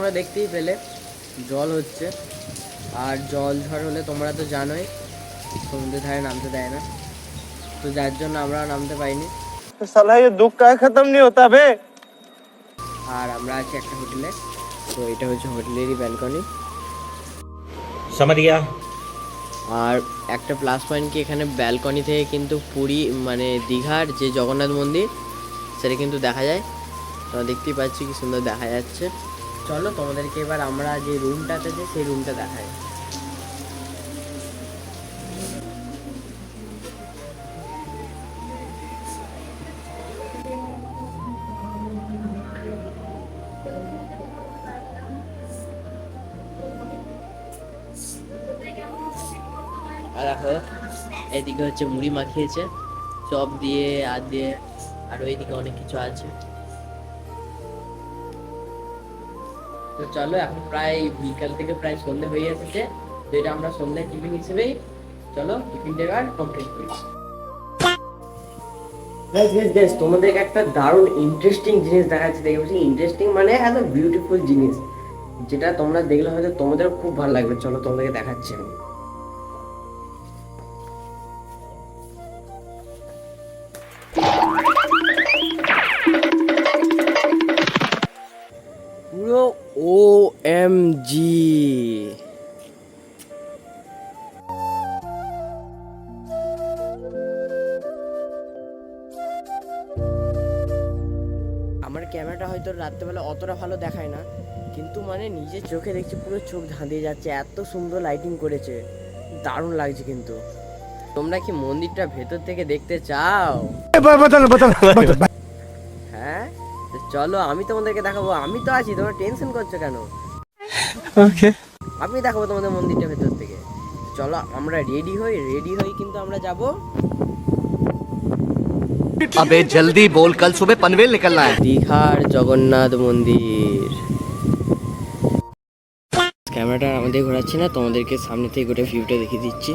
তোমরা দেখতেই পেলে জল হচ্ছে, আর জল ঝড় হলে তোমরা তো জানোই সমুদ্রের ধারে নামতে দেয় না, তো যার জন্য আমরা নামতে পাইনি। साला ये दुख का खत्म नहीं होता बे। আর আমরা আছি একটা হোটেলে, তো এটা হচ্ছে হোটেলেরই ব্যালকনি। समझ गया। আর একটা প্লাস পয়েন্ট কি, এখানে ব্যালকনি থেকে কিন্তু পুরী মানে দীঘার যে জগন্নাথ মন্দির সেটা কিন্তু দেখা যায়। তোমরা দেখতেই পাচ্ছি কি সুন্দর দেখা যাচ্ছে। চলো তোমাদেরকে এবার আমরা যে রুমটাতে যে সেই রুমটা দেখাই। আর দেখো এদিকে হচ্ছে মুড়ি মাখিয়েছে চপ দিয়ে আর দিয়ে, আর ওইদিকে অনেক কিছু আছে। তো চলো এখন প্রায় বিকাল থেকে প্রায় সন্ধ্যে হয়ে এসেছে, তো এটা আমরা সন্ধ্যায় টিফিন হিসেবেই চলো টিফিনটা আর কমপ্লিট করি। তোমাদেরকে একটা দারুণ ইন্টারেস্টিং জিনিস দেখাচ্ছি, দেখে বলছি ইন্টারেস্টিং মানে এত বিউটিফুল জিনিস, যেটা তোমরা দেখলে হয়তো তোমাদের খুব ভালো লাগবে। চলো তোমাদেরকে দেখাচ্ছি আমি। পুরো OMG আমার ক্যামেরাটা হয়তো রাত্রেবেলা অতটা ভালো দেখায় না, কিন্তু মানে নিজের চোখে দেখছি পুরো চোখ ধাঁধিয়ে যাচ্ছে, এত সুন্দর লাইটিং করেছে, দারুণ লাগছে। কিন্তু তোমরা কি মন্দিরটা ভেতর থেকে দেখতে চাও? হ্যাঁ তো চলো আমি তোমাদেরকে দেখাবো, আমি তো আছি, তোমরা টেনশন করছো কেন? ओके আমি দেখাবো তোমাদের মন্দিরটা ভেতর থেকে। চলো আমরা রেডি হই কিন্তু আমরা যাব। अबे जल्दी बोल, कल सुबह पनवेल निकलना है। দীঘার জগন্নাথ মন্দির। ক্যামেরাটা আমাদের ঘোরাচ্ছি না, তোমাদেরকে সামনে থেকে গোটা ভিউটা দেখিয়ে দিচ্ছি।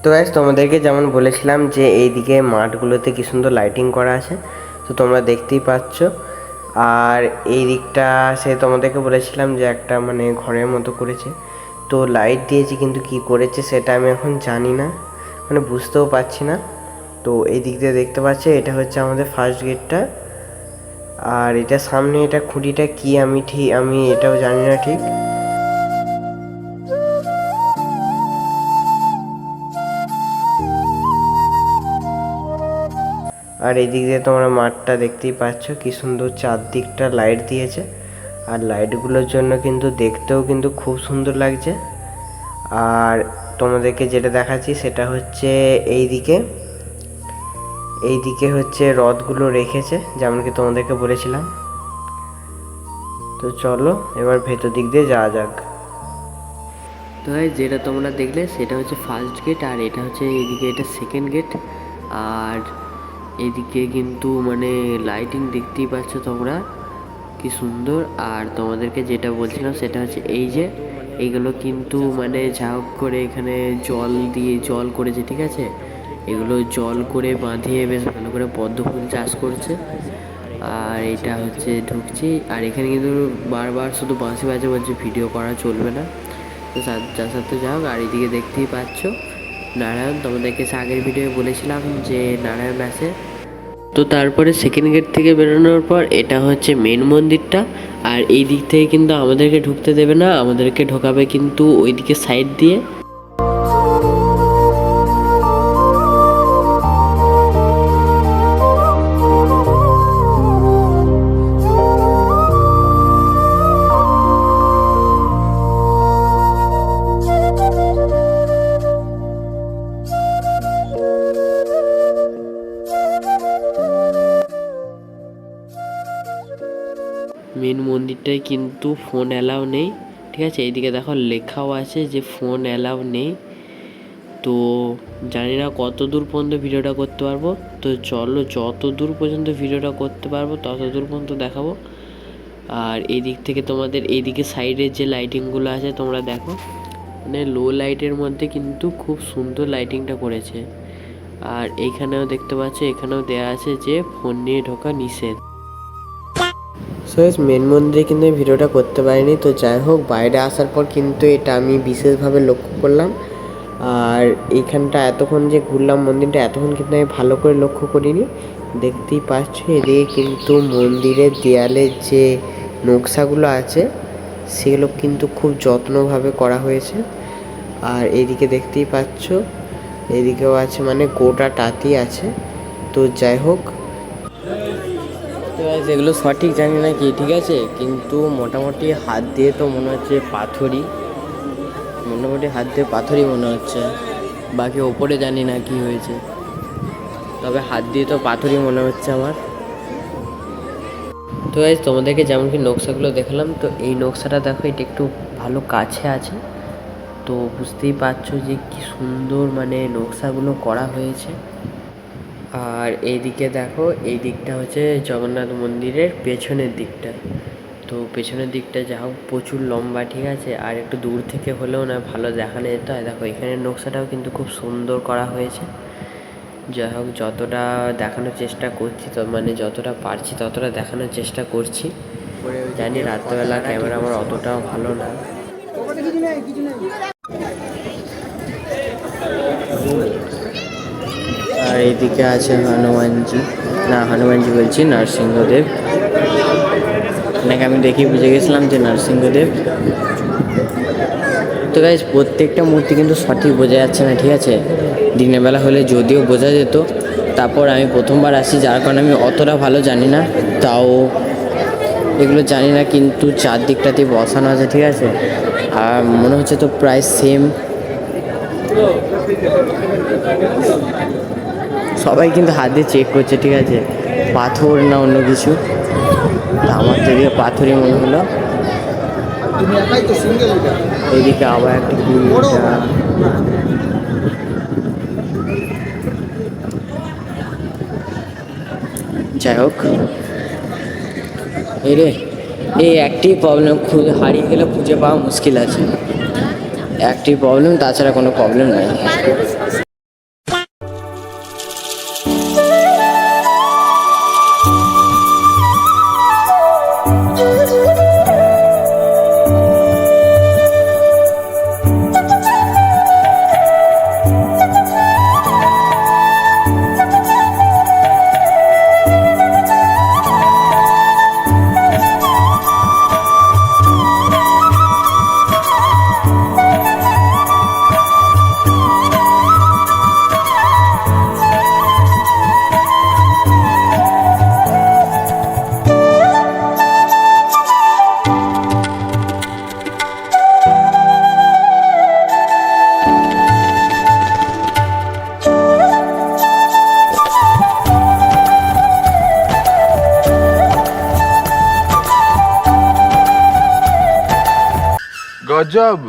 তো গাইস তোমাদেরকে যেমন বলেছিলাম যে এইদিকে মাঠগুলোতে কি সুন্দর লাইটিং করা আছে, তো তোমরা দেখতেই পাচ্ছ। আর এই দিকটা সে তোমাদেরকে বলেছিলাম যে একটা মানে ঘরের মতো করেছে, তো লাইট দিয়েছে, কিন্তু কি করেছে সেটা আমি এখন জানি না, মানে বুঝতেও পারছি না। তো এই দিক দিয়ে দেখতে পাচ্ছি এটা হচ্ছে আমাদের ফার্স্ট গেটটা, আর এটা সামনে এটা খুঁটিটা কি আমি এটাও জানি না ঠিক। আর এই দিক দিয়ে তোমরা মাঠটা দেখতেই পাচ্ছ কি সুন্দর চারদিকটা লাইট দিয়েছে, আর লাইটগুলোর জন্য কিন্তু দেখতেও কিন্তু খুব সুন্দর লাগছে। আর তোমাদেরকে যেটা দেখাচ্ছি সেটা হচ্ছে এইদিকে হচ্ছে রথগুলো রেখেছে, যেমন কি তোমাদেরকে বলেছিলাম। তো চলো এবার ভেতর দিক দিয়ে যাওয়া যাক। তো যেটা তোমরা দেখলে সেটা হচ্ছে ফার্স্ট গেট, আর এটা হচ্ছে এইদিকে এটা সেকেন্ড গেট। আর এদিকে কিন্তু মানে লাইটিং দেখতেই পাচ্ছ তোমরা কি সুন্দর। আর তোমাদেরকে যেটা বলছিলাম সেটা হচ্ছে এই যে এইগুলো কিন্তু মানে যা হোক করে এখানে জল করেছে, ঠিক আছে, এগুলো জল করে বাঁধিয়ে বেশ ভালো করে পদ্ম ফুল চাষ করছে। আর এটা হচ্ছে ঢুকছি, আর এখানে কিন্তু বারবার শুধু বাঁশি বাজে বলছে ভিডিও করা চলবে না, তো যার সাথে যাও। আর এদিকে দেখতেই পাচ্ছ নারায়ণ, তোমাদেরকে আগের ভিডিও বলেছিলাম যে নারায়ণ আছে। তো তারপরে সেকেন্ড গেট থেকে বেরোনোর পর এটা হচ্ছে মেন মন্দিরটা, আর এই দিক থেকে কিন্তু আমাদেরকে ঢুকতে দেবে না, আমাদেরকে ঢোকাবে কিন্তু ওইদিকে সাইড দিয়ে। মেন মন্দিরটায় কিন্তু ফোন অ্যালাউ নেই, ঠিক আছে, এইদিকে দেখো লেখাও আছে যে ফোন অ্যালাউ নেই। তো জানি না কত দূর পর্যন্ত ভিডিওটা করতে পারবো, তো চলো যত দূর পর্যন্ত ভিডিওটা করতে পারবো তত দূর পর্যন্ত দেখাবো। আর এই দিক থেকে তোমাদের এইদিকে সাইডের যে লাইটিংগুলো আছে তোমরা দেখো, মানে লো লাইটের মধ্যে কিন্তু খুব সুন্দর লাইটিংটা করেছে। আর এইখানেও দেখতে পাচ্ছ, এখানেও দেয়া আছে যে ফোন নিয়ে ঢোকা নিষেধ। সো মেন মন্দিরে কিন্তু আমি ভিডিওটা করতে পারিনি। তো যাই হোক, বাইরে আসার পর কিন্তু এটা আমি বিশেষভাবে লক্ষ্য করলাম। আর এইখানটা এতক্ষণ যে ঘুরলাম মন্দিরটা, এতক্ষণ কিন্তু আমি ভালো করে লক্ষ্য করিনি। দেখতেই পাচ্ছ এদিকে কিন্তু মন্দিরের দেয়ালের যে নকশাগুলো আছে সেগুলো কিন্তু খুব যত্নভাবে করা হয়েছে। আর এদিকে দেখতেই পাচ্ছ, এদিকেও আছে, মানে গোটাটাতেই আছে। তো যাই হোক, তো এগুলো সঠিক জানি না কি, ঠিক আছে, কিন্তু মোটামুটি হাত দিয়ে তো মনে হচ্ছে পাথরই, মোটামুটি হাত দিয়ে পাথরই মনে হচ্ছে। বাকি ওপরে জানি না কি হয়েছে, তবে হাত দিয়ে তো পাথরই মনে হচ্ছে আমার। তো গাইস, তোমাদেরকে যেমন কি নকশাগুলো দেখালাম, তো এই নকশাটা দেখো, এটা একটু ভালো কাছে আছে। তো বুঝতেই পারছো যে কি সুন্দর মানে নকশাগুলো করা হয়েছে। আর এইদিকে দেখো, এই দিকটা হচ্ছে জগন্নাথ মন্দিরের পেছনের দিকটা। তো পেছনের দিকটা যা হোক প্রচুর লম্বা, ঠিক আছে, আর একটু দূর থেকে হলেও না ভালো দেখানো যেত। আর দেখো এখানের নকশাটাও কিন্তু খুব সুন্দর করা হয়েছে। যাই হোক, যতটা দেখানোর চেষ্টা করছি, তো মানে যতটা পারছি ততটা দেখানোর চেষ্টা করছি। জানি রাত্রেবেলা ক্যামেরা আমার অতটাও ভালো না। আর এইদিকে আছে হনুমানজি, না হনুমানজি বলছি, নরসিংহদেব। নাকি আমি দেখি বুঝে গেছিলাম যে নরসিংহদেব। তো গাইস, প্রত্যেকটা মূর্তি কিন্তু সঠিক বোঝা যাচ্ছে না, ঠিক আছে। দিনের বেলা হলে যদিও বোঝা যেত। তারপর আমি প্রথমবার আসি, যার কারণে আমি অতটা ভালো জানি না। তাও এগুলো জানি না, কিন্তু চারদিকটাতেই বসানো আছে, ঠিক আছে। আর মনে হচ্ছে তো প্রায় সেম। সবাই কিন্তু হাত দিয়ে চেক করছে, ঠিক আছে, পাথর না অন্য কিছু। আমার তো এদিকে পাথরই মনে হলো। এদিকে আবার একটা যাই হোক, এই একটি প্রবলেম, হারিয়ে গেলে খুঁজে পাওয়া মুশকিল আছে। একটি প্রবলেম, তাছাড়া কোনো প্রবলেম নাই। গজব।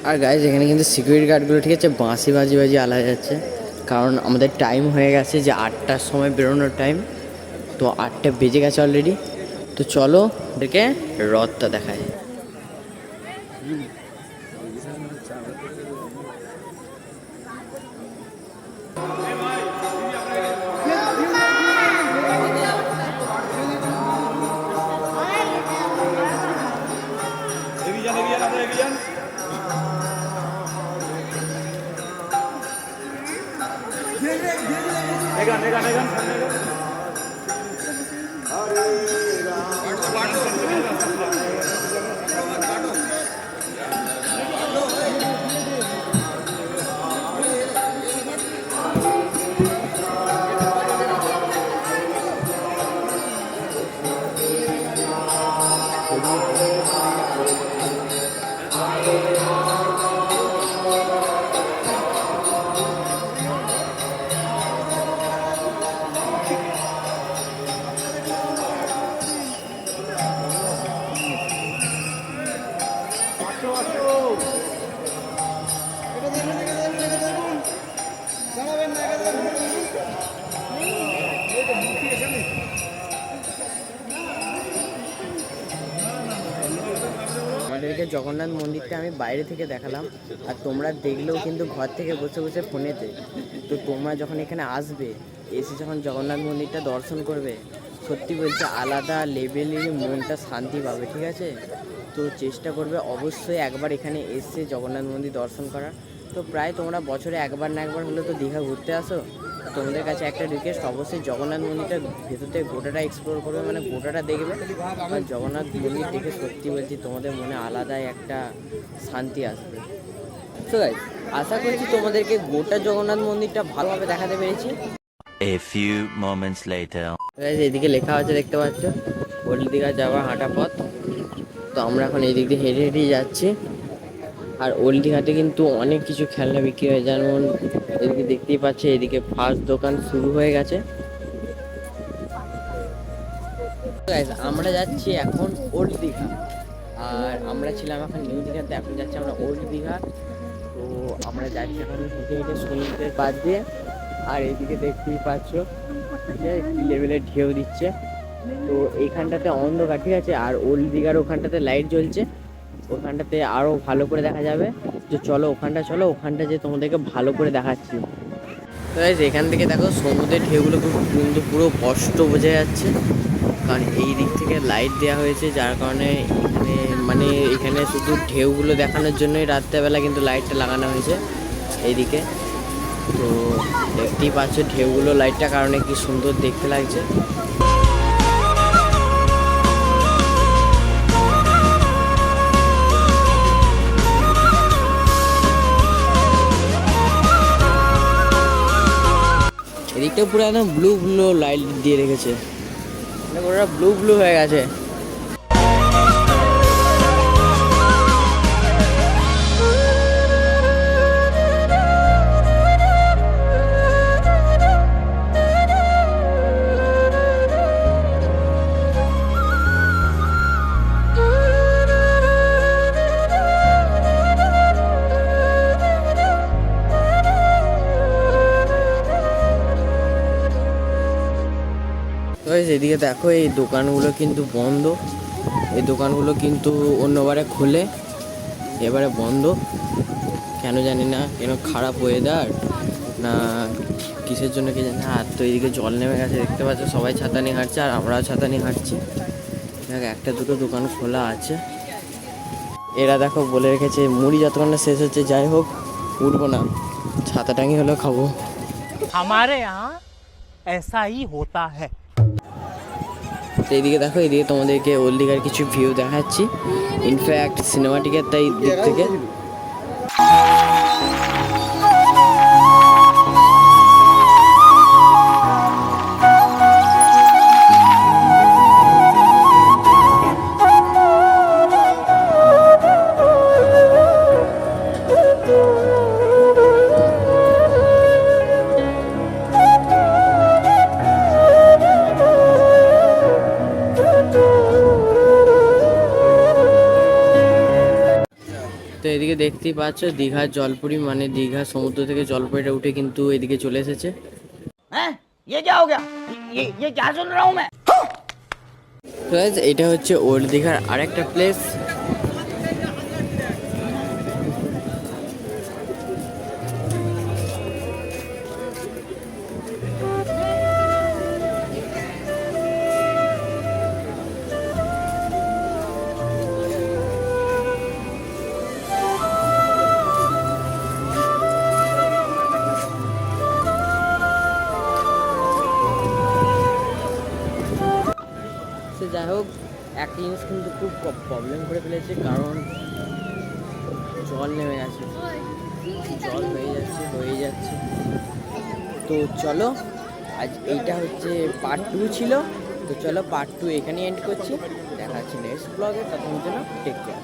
আর গাইজ, এখানে কিন্তু সিকিউরিটি গার্ডগুলো, ঠিক আছে, বাঁশি বাজি আলা যাচ্ছে। কারণ আমাদের টাইম হয়ে গেছে যে 8টার সময় বেরোনোর টাইম। তো 8টা বেজে গেছে অলরেডি। তো চলো ওদেরকে রথটা দেখায়। জগন্নাথ মন্দিরটা আমি বাইরে থেকে দেখালাম, আর তোমরা দেখলেও কিন্তু ঘর থেকে বসে বসে ফোনেতে। তো তোমরা যখন এখানে আসবে, এসে যখন জগন্নাথ মন্দিরটা দর্শন করবে, সত্যি বলছে আলাদা লেভেলেরই মনটা শান্তি পাবে, ঠিক আছে? তো চেষ্টা করবে অবশ্যই একবার এখানে এসে জগন্নাথ মন্দির দর্শন করার। তো প্রায় তোমরা বছরে একবার না একবার হলে তো দীঘা ঘুরতে আসো। তোমাদের কাছে একটা রিকোয়েস্ট, অবশ্যই জগন্নাথ মন্দিরটা ভেতর থেকে গোটাটা এক্সপ্লোর করবে, মানে গোটাটা দেখবে। আর জগন্নাথ মন্দির দেখে সত্যি বলছি তোমাদের মনে আলাদাই একটা শান্তি আসবে। তো গাইস, আশা করছি তোমাদেরকে গোটা জগন্নাথ মন্দিরটা ভালোভাবে দেখাতে পেরেছি। A few moments later. Guys, এদিকে লেখা আছে দেখতে পাচ্ছ, ওল্ড দীঘা যাওয়ার হাঁটা পথ। তো আমরা এখন এই দিক দিয়ে হেঁটে হেঁটেই যাচ্ছি। আর ওল্ড দীঘাতে কিন্তু অনেক কিছু খেলনা বিক্রি হয়, যেমন এদিকে দেখতেই পাচ্ছি, এদিকে ফার্স্ট দোকান শুরু হয়ে গেছে। আমরা যাচ্ছি এখন ওল্ড দীঘা, আর আমরা ছিলাম এখন নিউ দীঘাতে, এখন যাচ্ছি আমরা ওল্ড দীঘা। তো আমরা যাচ্ছি এখন হেঁটে হেঁটে সমুদ্রের পাশ দিয়ে। আর এদিকে দেখতেই পাচ্ছ যে কি লেভেলের ঢেউ দিচ্ছে। তো এইখানটাতে অন্ধকার, ঠিক আছে? আর ওল্ড দীঘার ওখানটাতে লাইট জ্বলছে, ওখানটাতে আরও ভালো করে দেখা যাবে। যে চলো ওখানটা যে তোমাদেরকে ভালো করে দেখাচ্ছি। তো এখান থেকে দেখো সমুদ্রের ঢেউগুলো কিন্তু পুরো স্পষ্ট বোঝা যাচ্ছে, কারণ এই দিক থেকে লাইট দেওয়া হয়েছে, যার কারণে এখানে শুধু ঢেউগুলো দেখানোর জন্যই রাত্রেবেলা কিন্তু লাইটটা লাগানো হয়েছে এইদিকে। তো দেখতেই পাচ্ছ ঢেউগুলো লাইটটার কারণে কি সুন্দর দেখতে লাগছে। এদিকটা পুরো একদম ব্লু ব্লু লাইট দিয়ে রেখেছে, ওরা ব্লু ব্লু হয়ে গেছে। এদিকে দেখো এই দোকানগুলো কিন্তু বন্ধ, এই দোকানগুলো কিন্তু অন্যবারে খোলে, এবারে বন্ধ কেন জানি না, কেন খারাপ ওয়েদার না কিসের জন্য কে জানি। আর তো এইদিকে জল নেমে গেছে দেখতে পাচ্ছ, সবাই ছাতা নিয়ে হাঁটছে আর আমরাও ছাতা নিয়ে হাঁটছি। দেখ একটা দুটো দোকান খোলা আছে। এরা দেখো বলে রেখেছে মুড়ি যতক্ষণ না শেষ হচ্ছে, যাই হোক উঠবো না, ছাতা টাঙি হলেও খাবো। हमारे यहाँ ऐसा ही होता है। তো এইদিকে দেখো, এইদিকে তোমাদেরকে ওল্ড দীঘার কিছু ভিউ দেখাচ্ছি, ইনফ্যাক্ট সিনেমাটিকের তাই দিক থেকে। তো এদিকে দেখতেই পাচ্ছ দীঘার জলপুরি, মানে দীঘা সমুদ্র থেকে জলপুরিটা উঠে কিন্তু এদিকে চলে এসেছে। এটা হচ্ছে ওল্ড দীঘার আরেকটা প্লেস। যাই হোক, একটা জিনিস কিন্তু খুব প্রবলেম করে ফেলেছে, কারণ জল নেমে গেছে, জল হয়ে যাচ্ছে। তো চলো, আজ এইটা হচ্ছে পার্ট 2 ছিল। তো চলো পার্ট 2 এখানেই এন্ড করছি, দেখা হচ্ছে নেক্সট ব্লগে, তখন জন্য টেক কেয়ার।